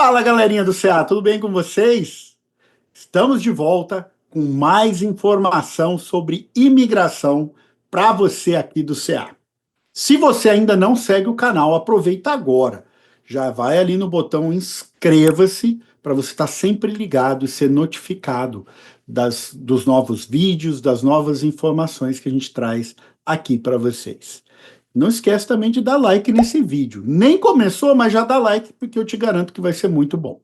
Fala, galerinha do CA, tudo bem com vocês? Estamos de volta com mais informação sobre imigração para você aqui do CA. Se você ainda não segue o canal, aproveita agora. Já vai ali no botão inscreva-se para você estar sempre ligado e ser notificado dos novos vídeos, das novas informações que a gente traz aqui para vocês. Não esquece também de dar like nesse vídeo. Nem começou, mas já dá like, porque eu te garanto que vai ser muito bom.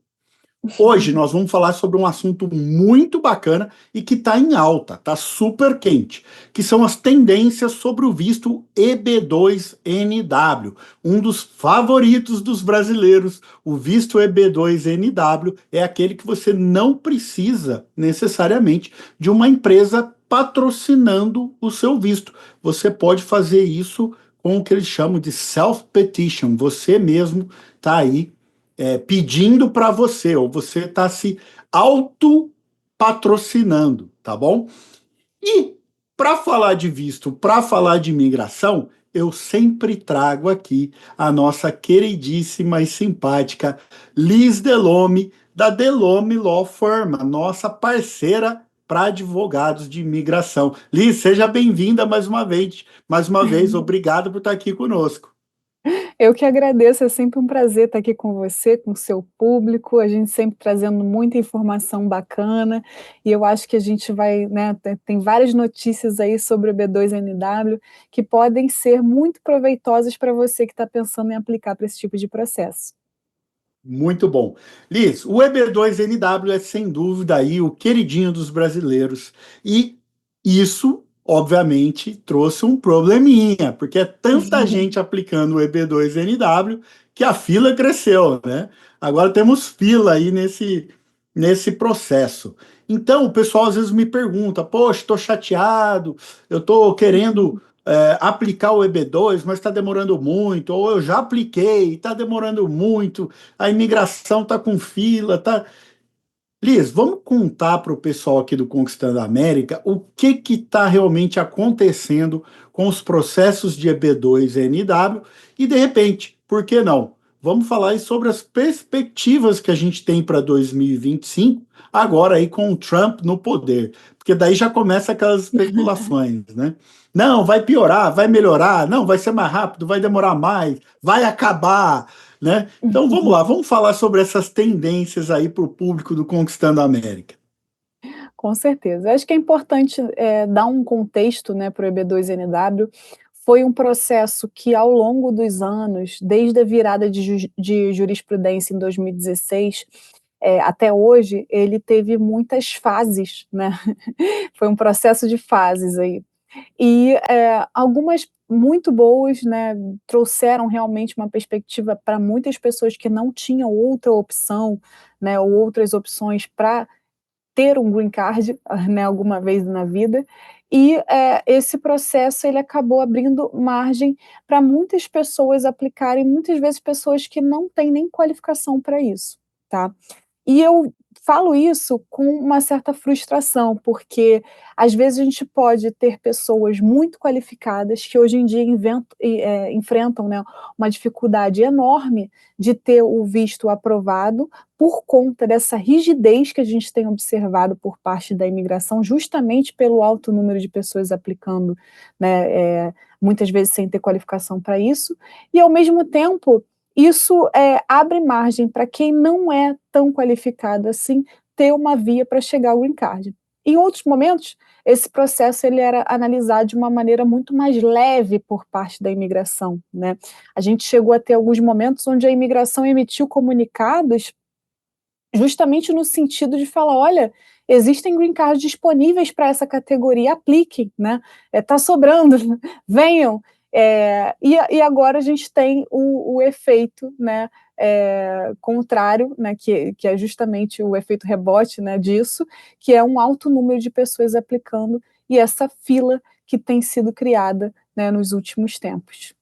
Hoje nós vamos falar sobre um assunto muito bacana e que está em alta, está super quente, que são as tendências sobre o visto EB2NW, um dos favoritos dos brasileiros. O visto EB2NW é aquele que você não precisa necessariamente de uma empresa patrocinando o seu visto. Você pode fazer isso com o que eles chamam de self-petition. Você mesmo está aí pedindo para você, ou você está se auto-patrocinando, tá bom? E para falar de visto, para falar de imigração, eu sempre trago aqui a nossa queridíssima e simpática Liz Delome, da Delome Law Firm, a nossa parceira para advogados de imigração. Liz, seja bem-vinda mais uma vez. Mais uma vez, obrigado por estar aqui conosco. Eu que agradeço, é sempre um prazer estar aqui com você, com o seu público, a gente sempre trazendo muita informação bacana, e eu acho que a gente vai, né, tem várias notícias aí sobre o B2NW que podem ser muito proveitosas para você que está pensando em aplicar para esse tipo de processo. Muito bom. Liz, o EB2NW é sem dúvida aí o queridinho dos brasileiros e isso, obviamente, trouxe um probleminha, porque é tanta gente aplicando o EB2NW que a fila cresceu, né? Agora temos fila aí nesse processo. Então, o pessoal às vezes me pergunta, poxa, estou chateado, eu estou querendo aplicar o EB2, mas está demorando muito, ou eu já apliquei, está demorando muito, a imigração está com fila, tá. Liz, vamos contar para o pessoal aqui do Conquistando a América o que está realmente acontecendo com os processos de EB2NW e, de repente, por que não? Vamos falar aí sobre as perspectivas que a gente tem para 2025, agora aí com o Trump no poder, porque daí já começa aquelas especulações, né? Não, vai piorar, vai melhorar, não, vai ser mais rápido, vai demorar mais, vai acabar, né? Então vamos lá, vamos falar sobre essas tendências aí para o público do Conquistando a América. Com certeza. Eu acho que é importante dar um contexto, né, para o EB2NW. Foi um processo que, ao longo dos anos, desde a virada de jurisprudência em 2016, até hoje, ele teve muitas fases, né? Foi um processo de fases aí. E algumas muito boas, né, trouxeram realmente uma perspectiva para muitas pessoas que não tinham outra opção, né, ou outras opções para ter um green card, né, alguma vez na vida, e esse processo ele acabou abrindo margem para muitas pessoas aplicarem, muitas vezes pessoas que não têm nem qualificação para isso, tá? E eu falo isso com uma certa frustração, porque às vezes a gente pode ter pessoas muito qualificadas que hoje em dia enfrentam, né, uma dificuldade enorme de ter o visto aprovado por conta dessa rigidez que a gente tem observado por parte da imigração, justamente pelo alto número de pessoas aplicando, né, muitas vezes sem ter qualificação para isso, e ao mesmo tempo isso abre margem para quem não é tão qualificado assim ter uma via para chegar ao green card. Em outros momentos, esse processo ele era analisado de uma maneira muito mais leve por parte da imigração, né? A gente chegou a ter alguns momentos onde a imigração emitiu comunicados justamente no sentido de falar, olha, existem green cards disponíveis para essa categoria, apliquem, né? Está sobrando, venham. E agora a gente tem o efeito, né, contrário, né, que é justamente o efeito rebote, né, disso, que é um alto número de pessoas aplicando e essa fila que tem sido criada, né, nos últimos tempos.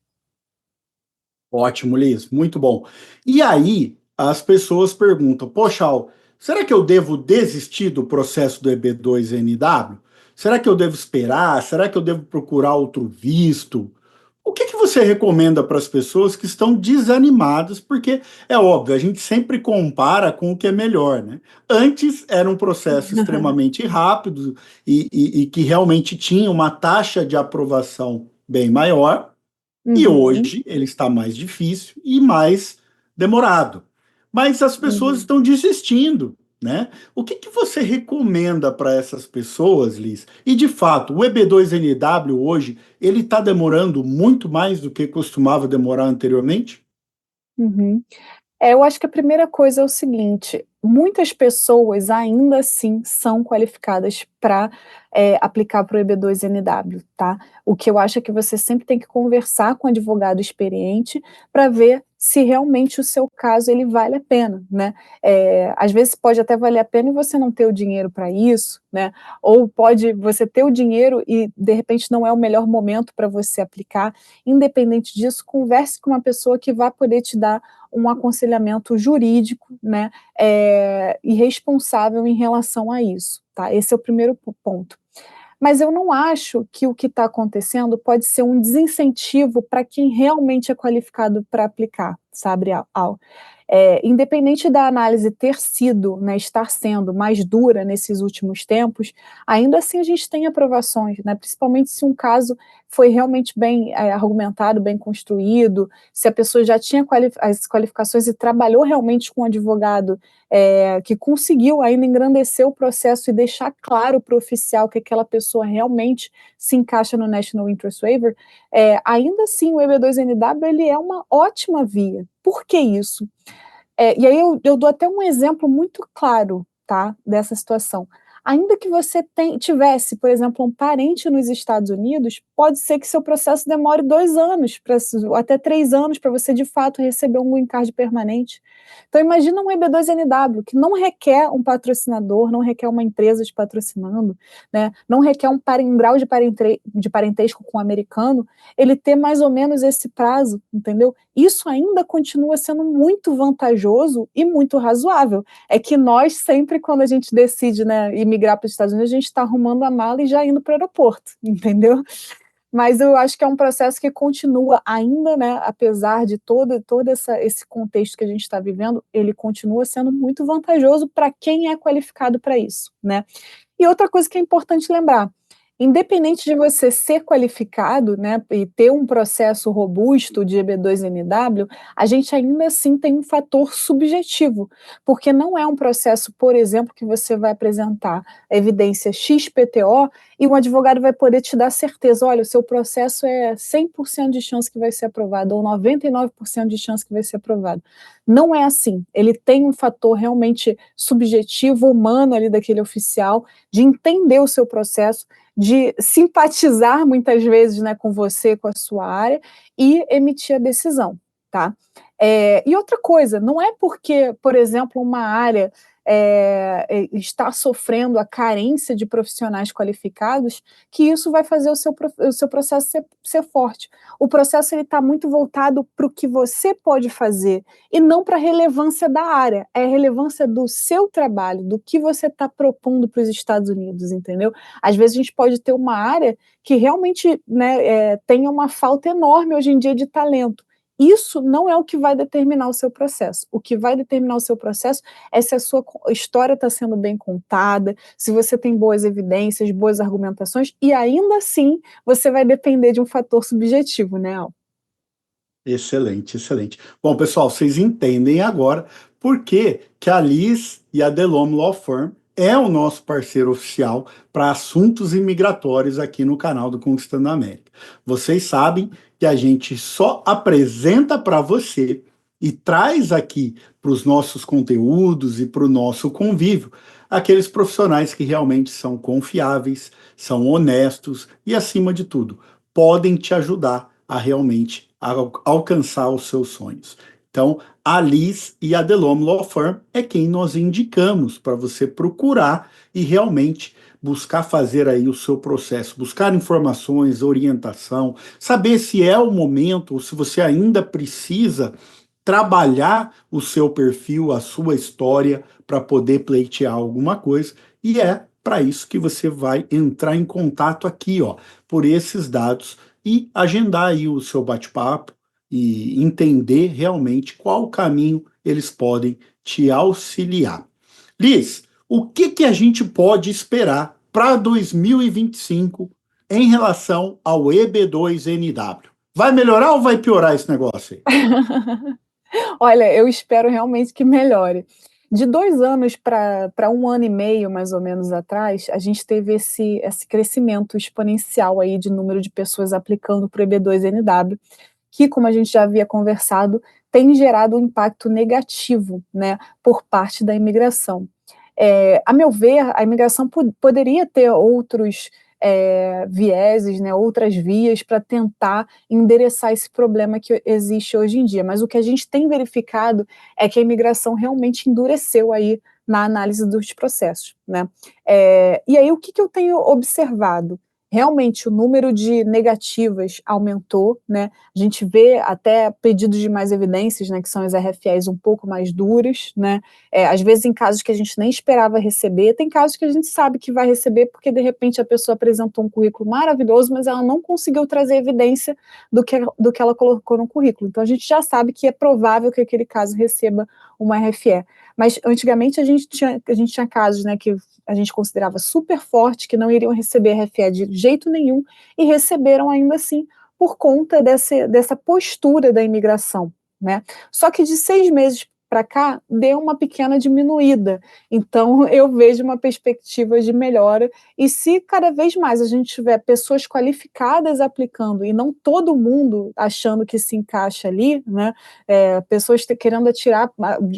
Ótimo, Liz, muito bom. E aí as pessoas perguntam, poxa, Al, será que eu devo desistir do processo do EB2NW? Será que eu devo esperar? Será que eu devo procurar outro visto? O que você recomenda para as pessoas que estão desanimadas? Porque é óbvio, a gente sempre compara com o que é melhor, né? Antes era um processo extremamente rápido e que realmente tinha uma taxa de aprovação bem maior, e Uhum, hoje ele está mais difícil e mais demorado. Mas as pessoas uhum. estão desistindo, né? O que que você recomenda para essas pessoas, Liz? E de fato, o EB2NW hoje, ele está demorando muito mais do que costumava demorar anteriormente? Uhum. Eu acho que a primeira coisa é o seguinte: muitas pessoas ainda assim são qualificadas para aplicar para o EB2NW, tá? O que eu acho é que você sempre tem que conversar com um advogado experiente para ver se realmente o seu caso ele vale a pena, né? Às vezes pode até valer a pena e você não ter o dinheiro para isso, né? Ou pode você ter o dinheiro e de repente não é o melhor momento para você aplicar. Independente disso, converse com uma pessoa que vai poder te dar um aconselhamento jurídico, né, e responsável em relação a isso, tá? Esse é o primeiro ponto. Mas eu não acho que o que está acontecendo pode ser um desincentivo para quem realmente é qualificado para aplicar, sabe, Al? Independente da análise ter sido, né, estar sendo mais dura nesses últimos tempos, ainda assim a gente tem aprovações, né, principalmente se um caso foi realmente bem argumentado, bem construído, se a pessoa já tinha as qualificações e trabalhou realmente com um advogado que conseguiu ainda engrandecer o processo e deixar claro para o oficial que aquela pessoa realmente se encaixa no National Interest Waiver, ainda assim o EB2NW ele é uma ótima via. Por que isso? E aí eu dou até um exemplo muito claro, tá, dessa situação. Ainda que você tivesse, por exemplo, um parente nos Estados Unidos, pode ser que seu processo demore 2 anos, até 3 anos, para você de fato receber um green card permanente. Então imagina um EB2NW, que não requer um patrocinador, não requer uma empresa te patrocinando, né, não requer um grau de parentesco com o americano, ele ter mais ou menos esse prazo, entendeu? Isso ainda continua sendo muito vantajoso e muito razoável. É que nós sempre, quando a gente decide, né, imigrar para os Estados Unidos, a gente está arrumando a mala e já indo para o aeroporto, entendeu? Mas eu acho que é um processo que continua ainda, né, apesar de todo esse contexto que a gente está vivendo, ele continua sendo muito vantajoso para quem é qualificado para isso, né? E outra coisa que é importante lembrar, independente de você ser qualificado, né, e ter um processo robusto de EB2NW, a gente ainda assim tem um fator subjetivo, porque não é um processo, por exemplo, que você vai apresentar evidência XPTO e um advogado vai poder te dar certeza, olha, o seu processo é 100% de chance que vai ser aprovado, ou 99% de chance que vai ser aprovado. Não é assim, ele tem um fator realmente subjetivo, humano ali daquele oficial, de entender o seu processo, de simpatizar muitas vezes, né, com você, com a sua área, e emitir a decisão, tá? E outra coisa, não é porque, por exemplo, uma área está sofrendo a carência de profissionais qualificados que isso vai fazer o seu processo ser forte. O processo está muito voltado para o que você pode fazer e não para a relevância da área, é a relevância do seu trabalho, do que você está propondo para os Estados Unidos, entendeu? Às vezes a gente pode ter uma área que realmente, né, tenha uma falta enorme hoje em dia de talento. Isso não é o que vai determinar o seu processo. O que vai determinar o seu processo é se a sua história está sendo bem contada, se você tem boas evidências, boas argumentações, e ainda assim você vai depender de um fator subjetivo, né, Al? Excelente, excelente. Bom, pessoal, vocês entendem agora por que que a Liz e a Delom Law Firm é o nosso parceiro oficial para assuntos imigratórios aqui no canal do Conquistando a América. Vocês sabem que a gente só apresenta para você e traz aqui para os nossos conteúdos e para o nosso convívio aqueles profissionais que realmente são confiáveis, são honestos e, acima de tudo, podem te ajudar a realmente alcançar os seus sonhos. Então, a Liz e a Delom Law Firm é quem nós indicamos para você procurar e realmente buscar fazer aí o seu processo, buscar informações, orientação, saber se é o momento ou se você ainda precisa trabalhar o seu perfil, a sua história para poder pleitear alguma coisa, e é para isso que você vai entrar em contato aqui, ó, por esses dados e agendar aí o seu bate-papo e entender realmente qual caminho eles podem te auxiliar. Liz, o que que a gente pode esperar para 2025 em relação ao EB2NW? Vai melhorar ou vai piorar esse negócio aí? Olha, eu espero realmente que melhore. De 2 anos para 1 ano e meio, mais ou menos, atrás, a gente teve esse crescimento exponencial aí de número de pessoas aplicando para o EB2NW, que, como a gente já havia conversado, tem gerado um impacto negativo, né, por parte da imigração. A meu ver, a imigração poderia ter outros vieses, né, outras vias para tentar endereçar esse problema que existe hoje em dia. Mas o que a gente tem verificado é que a imigração realmente endureceu aí na análise dos processos, né? E aí o que eu tenho observado? Realmente o número de negativas aumentou, né? A gente vê até pedidos de mais evidências, né, que são as RFEs um pouco mais duras, né? Às vezes em casos que a gente nem esperava receber, tem casos que a gente sabe que vai receber porque de repente a pessoa apresentou um currículo maravilhoso, mas ela não conseguiu trazer evidência do que ela colocou no currículo. Então a gente já sabe que é provável que aquele caso receba uma RFE. Mas antigamente a gente tinha casos, né, que a gente considerava super forte, que não iriam receber RFE de jeito nenhum, e receberam ainda assim, por conta dessa postura da imigração, né? Só que de 6 meses para cá, deu uma pequena diminuída. Então, eu vejo uma perspectiva de melhora. E se cada vez mais a gente tiver pessoas qualificadas aplicando e não todo mundo achando que se encaixa ali, né? Pessoas querendo atirar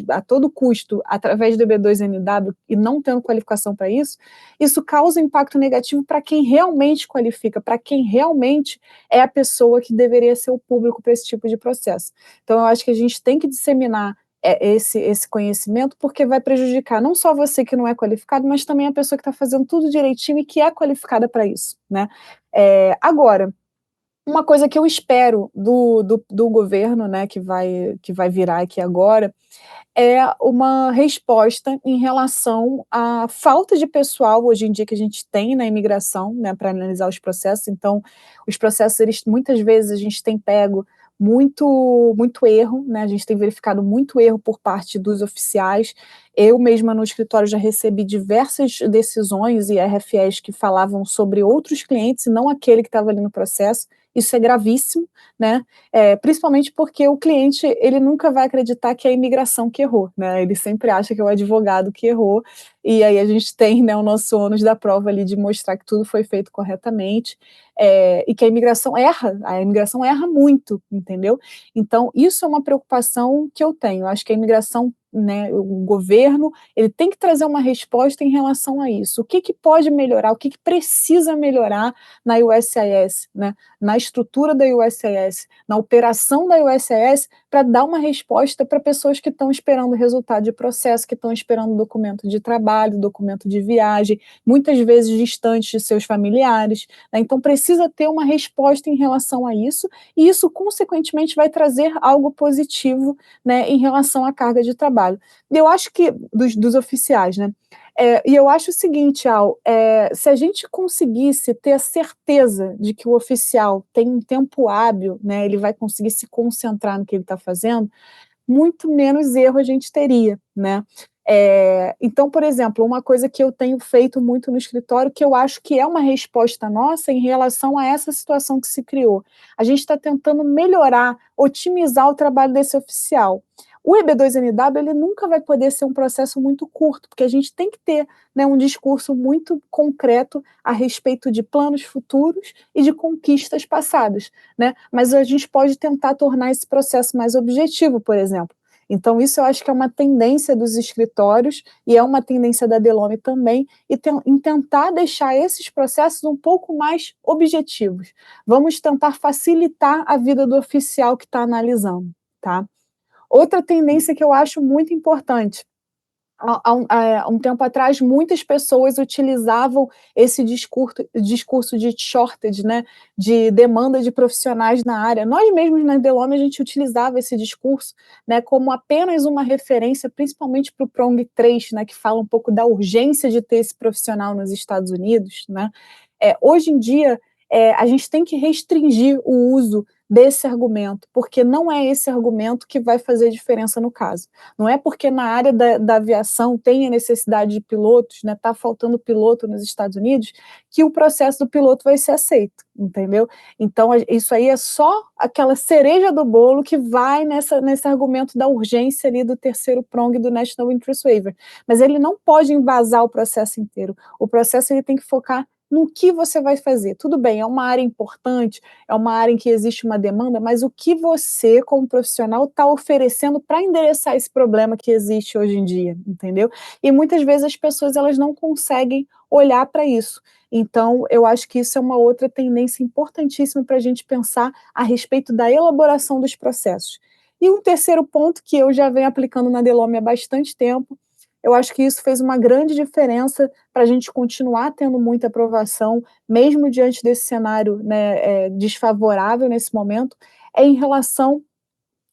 a todo custo através do B2NW e não tendo qualificação para isso, isso causa impacto negativo para quem realmente qualifica, para quem realmente é a pessoa que deveria ser o público para esse tipo de processo. Então, eu acho que a gente tem que disseminar esse conhecimento, porque vai prejudicar não só você que não é qualificado, mas também a pessoa que está fazendo tudo direitinho e que é qualificada para isso, né? Agora, uma coisa que eu espero do governo, né, que vai virar aqui agora, é uma resposta em relação à falta de pessoal hoje em dia que a gente tem na imigração, né, para analisar os processos. Então, os processos, eles, muitas vezes a gente tem pego muito erro, né, a gente tem verificado muito erro por parte dos oficiais. Eu mesma no escritório já recebi diversas decisões e RFEs que falavam sobre outros clientes e não aquele que estava ali no processo. Isso é gravíssimo, né? Principalmente porque o cliente, ele nunca vai acreditar que é a imigração que errou, né? Ele sempre acha que é o advogado que errou, e aí a gente tem, né, o nosso ônus da prova ali de mostrar que tudo foi feito corretamente, e que a imigração erra muito, entendeu? Então, isso é uma preocupação que eu tenho. Acho que a imigração, né, o governo, ele tem que trazer uma resposta em relação a isso. O que pode melhorar, o que precisa melhorar na USCIS, né, na estrutura da USCIS, na operação da USCIS, para dar uma resposta para pessoas que estão esperando resultado de processo, que estão esperando documento de trabalho, documento de viagem, muitas vezes distantes de seus familiares, né? Então precisa ter uma resposta em relação a isso, e isso consequentemente vai trazer algo positivo, né, em relação à carga de trabalho. Eu acho que dos oficiais, né? E eu acho o seguinte, Al, se a gente conseguisse ter a certeza de que o oficial tem um tempo hábil, né, ele vai conseguir se concentrar no que ele está fazendo, muito menos erro a gente teria, né? Então, por exemplo, uma coisa que eu tenho feito muito no escritório, que eu acho que é uma resposta nossa em relação a essa situação que se criou. A gente está tentando melhorar, otimizar o trabalho desse oficial. O EB2NW, ele nunca vai poder ser um processo muito curto, porque a gente tem que ter, né, um discurso muito concreto a respeito de planos futuros e de conquistas passadas, né? Mas a gente pode tentar tornar esse processo mais objetivo, por exemplo. Então, isso eu acho que é uma tendência dos escritórios e é uma tendência da Delome também, em tentar deixar esses processos um pouco mais objetivos. Vamos tentar facilitar a vida do oficial que está analisando, tá? Outra tendência que eu acho muito importante, há um tempo atrás, muitas pessoas utilizavam esse discurso de shortage, né, de demanda de profissionais na área. Nós mesmos na Delome, a gente utilizava esse discurso, né, como apenas uma referência, principalmente para o Prong 3, né, que fala um pouco da urgência de ter esse profissional nos Estados Unidos, né. Hoje em dia, a gente tem que restringir o uso desse argumento, porque não é esse argumento que vai fazer diferença no caso. Não é porque na área da aviação tem a necessidade de pilotos, né, tá faltando piloto nos Estados Unidos, que o processo do piloto vai ser aceito, entendeu? Então, isso aí é só aquela cereja do bolo que vai nesse argumento da urgência ali do terceiro prong do National Interest Waiver. Mas ele não pode embasar o processo inteiro. O processo ele tem que focar no que você vai fazer. Tudo bem, é uma área importante, é uma área em que existe uma demanda, mas o que você, como profissional, está oferecendo para endereçar esse problema que existe hoje em dia, entendeu? E muitas vezes as pessoas elas não conseguem olhar para isso. Então, eu acho que isso é uma outra tendência importantíssima para a gente pensar a respeito da elaboração dos processos. E um terceiro ponto que eu já venho aplicando na Delome há bastante tempo, eu acho que isso fez uma grande diferença para a gente continuar tendo muita aprovação, mesmo diante desse cenário, né, desfavorável nesse momento, é em relação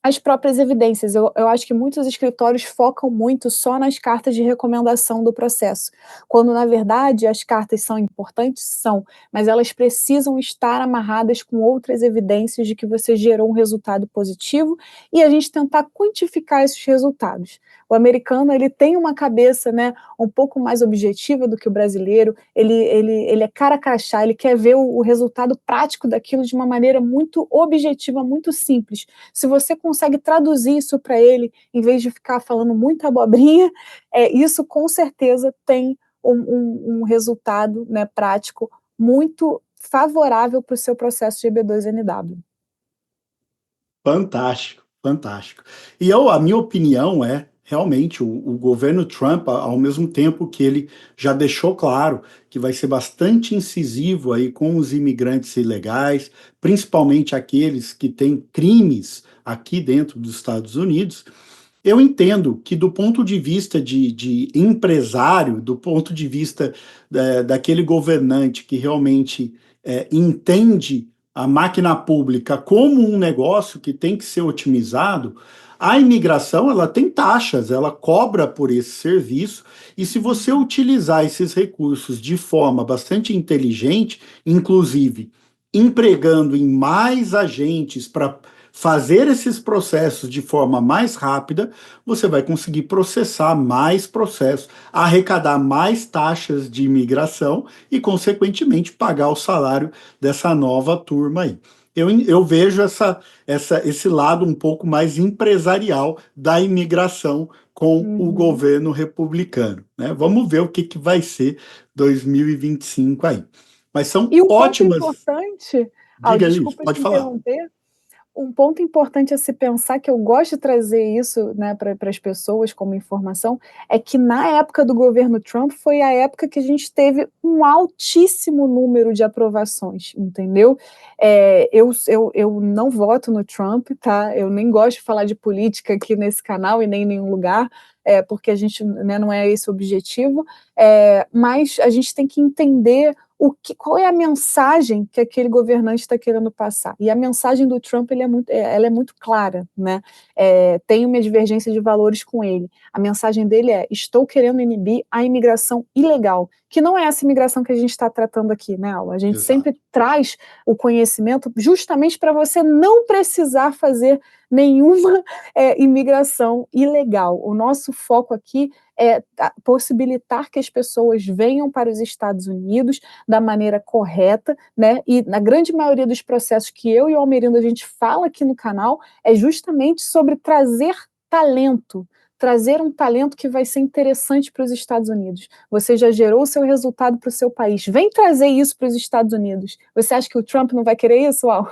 as próprias evidências. Eu acho que muitos escritórios focam muito só nas cartas de recomendação do processo, quando, na verdade, as cartas são importantes, são, mas elas precisam estar amarradas com outras evidências de que você gerou um resultado positivo e a gente tentar quantificar esses resultados. O americano, ele tem uma cabeça, né, um pouco mais objetiva do que o brasileiro, ele é cara crachá, ele quer ver o resultado prático daquilo de uma maneira muito objetiva, muito simples. Se você consegue traduzir isso para ele, em vez de ficar falando muita abobrinha, isso com certeza tem um resultado, né, prático muito favorável para o seu processo de EB2NW. Fantástico, fantástico. E a minha opinião é, realmente, o governo Trump, ao mesmo tempo que ele já deixou claro que vai ser bastante incisivo aí com os imigrantes ilegais, principalmente aqueles que têm crimes aqui dentro dos Estados Unidos, eu entendo que do ponto de vista de empresário, do ponto de vista daquele governante que realmente entende a máquina pública como um negócio que tem que ser otimizado, a imigração ela tem taxas, ela cobra por esse serviço, e se você utilizar esses recursos de forma bastante inteligente, inclusive empregando em mais agentes para fazer esses processos de forma mais rápida, você vai conseguir processar mais processos, arrecadar mais taxas de imigração e, consequentemente, pagar o salário dessa nova turma aí. Eu vejo esse lado um pouco mais empresarial da imigração com o governo republicano, né? Vamos ver o que vai ser 2025 aí. Mas são E um ótimas. Ponto importante, Diga, Liz, desculpa pode te falar. interromper, um ponto importante a se pensar, que eu gosto de trazer isso, né, para as pessoas como informação, é que na época do governo Trump foi a época que a gente teve um altíssimo número de aprovações, entendeu? Eu não voto no Trump, tá? Eu nem gosto de falar de política aqui nesse canal e nem em nenhum lugar, porque a gente, né, não é esse o objetivo, mas a gente tem que entender qual é a mensagem que aquele governante está querendo passar. E a mensagem do Trump ela é muito clara, né? Tem uma divergência de valores com ele. A mensagem dele é: estou querendo inibir a imigração ilegal, que não é essa imigração que a gente está tratando aqui, né, Al? A gente Exato. sempre traz o conhecimento justamente para você não precisar fazer nenhuma imigração ilegal. O nosso foco aqui é possibilitar que as pessoas venham para os Estados Unidos da maneira correta, né? E na grande maioria dos processos que eu e o Almerindo a gente fala aqui no canal é justamente sobre trazer um talento que vai ser interessante para os Estados Unidos. Você já gerou o seu resultado para o seu país. Vem trazer isso para os Estados Unidos. Você acha que o Trump não vai querer isso, Al?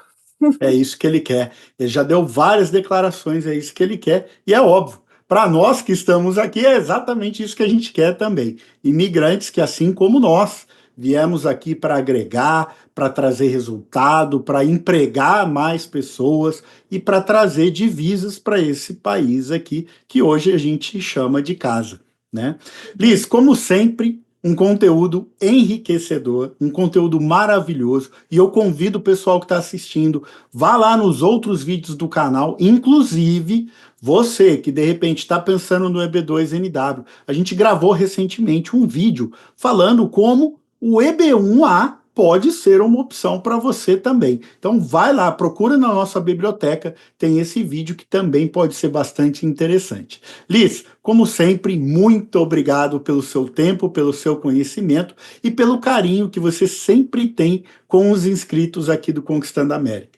É isso que ele quer. Ele já deu várias declarações, é isso que ele quer. E é óbvio, para nós que estamos aqui, é exatamente isso que a gente quer também. Imigrantes que, assim como nós, viemos aqui para agregar, para trazer resultado, para empregar mais pessoas e para trazer divisas para esse país aqui, que hoje a gente chama de casa, né? Liz, como sempre, um conteúdo enriquecedor, um conteúdo maravilhoso, e eu convido o pessoal que está assistindo, vá lá nos outros vídeos do canal, inclusive você que de repente está pensando no EB2NW, a gente gravou recentemente um vídeo falando como o EB1A pode ser uma opção para você também. Então vai lá, procura na nossa biblioteca, tem esse vídeo que também pode ser bastante interessante. Liz, como sempre, muito obrigado pelo seu tempo, pelo seu conhecimento e pelo carinho que você sempre tem com os inscritos aqui do Conquistando a América.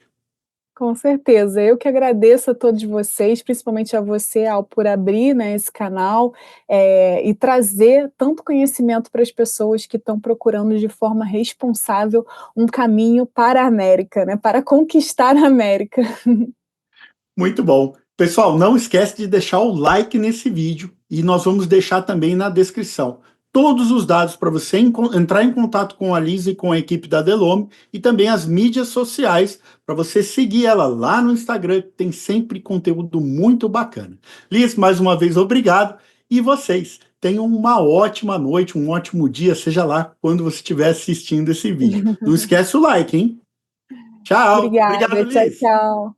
Com certeza, eu que agradeço a todos vocês, principalmente a você, Al, por abrir, né, esse canal, e trazer tanto conhecimento para as pessoas que estão procurando de forma responsável um caminho para a América, né, para conquistar a América. Muito bom. Pessoal, não esquece de deixar o like nesse vídeo e nós vamos deixar também na descrição todos os dados para você entrar em contato com a Liz e com a equipe da Delome e também as mídias sociais para você seguir ela lá no Instagram, que tem sempre conteúdo muito bacana. Liz, mais uma vez, obrigado. E vocês tenham uma ótima noite, um ótimo dia, seja lá quando você estiver assistindo esse vídeo. Não esquece o like, hein? Tchau. Obrigado, Obrigada, tchau, Liz. tchau.